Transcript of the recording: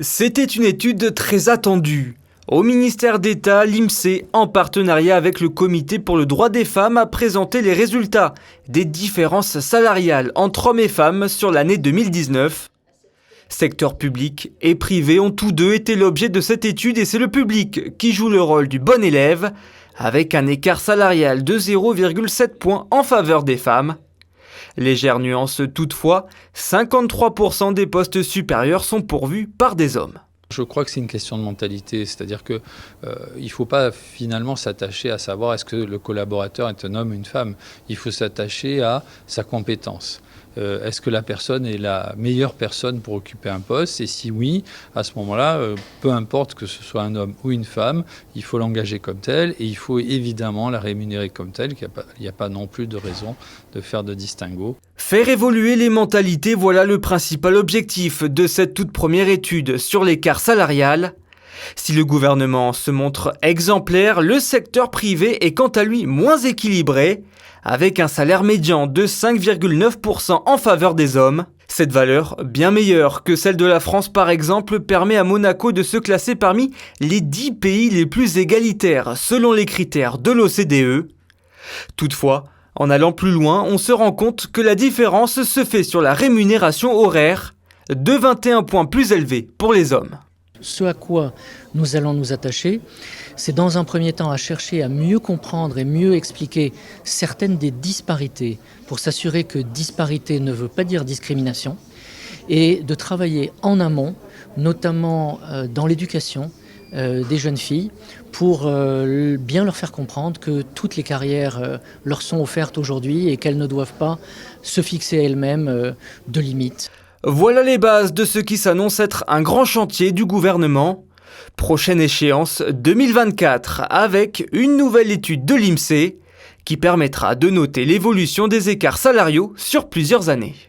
C'était une étude très attendue. Au ministère d'État, l'INSEE, en partenariat avec le Comité pour le droit des femmes, a présenté les résultats des différences salariales entre hommes et femmes sur l'année 2019. Secteur public et privé ont tous deux été l'objet de cette étude et c'est le public qui joue le rôle du bon élève, avec un écart salarial de 0,7 points en faveur des femmes. Légère nuance toutefois, 53% des postes supérieurs sont pourvus par des hommes. Je crois que c'est une question de mentalité, c'est-à-dire qu'il ne faut pas finalement s'attacher à savoir est-ce que le collaborateur est un homme ou une femme. Il faut s'attacher à sa compétence. Est-ce que la personne est la meilleure personne pour occuper un poste? Et si oui, à ce moment-là, peu importe que ce soit un homme ou une femme, il faut l'engager comme tel et il faut évidemment la rémunérer comme telle. Il n'y a pas non plus de raison de faire de distinguo. Faire évoluer les mentalités, voilà le principal objectif de cette toute première étude sur l'écart salarial. Si le gouvernement se montre exemplaire, le secteur privé est quant à lui moins équilibré, avec un salaire médian de 5,9% en faveur des hommes. Cette valeur, bien meilleure que celle de la France par exemple, permet à Monaco de se classer parmi les 10 pays les plus égalitaires selon les critères de l'OCDE. Toutefois, en allant plus loin, on se rend compte que la différence se fait sur la rémunération horaire, de 21 points plus élevés pour les hommes. Ce à quoi nous allons nous attacher, c'est dans un premier temps à chercher à mieux comprendre et mieux expliquer certaines des disparités pour s'assurer que disparité ne veut pas dire discrimination et de travailler en amont, notamment dans l'éducation des jeunes filles pour bien leur faire comprendre que toutes les carrières leur sont offertes aujourd'hui et qu'elles ne doivent pas se fixer elles-mêmes de limites. Voilà les bases de ce qui s'annonce être un grand chantier du gouvernement. Prochaine échéance 2024 avec une nouvelle étude de l'INSEE qui permettra de noter l'évolution des écarts salariaux sur plusieurs années.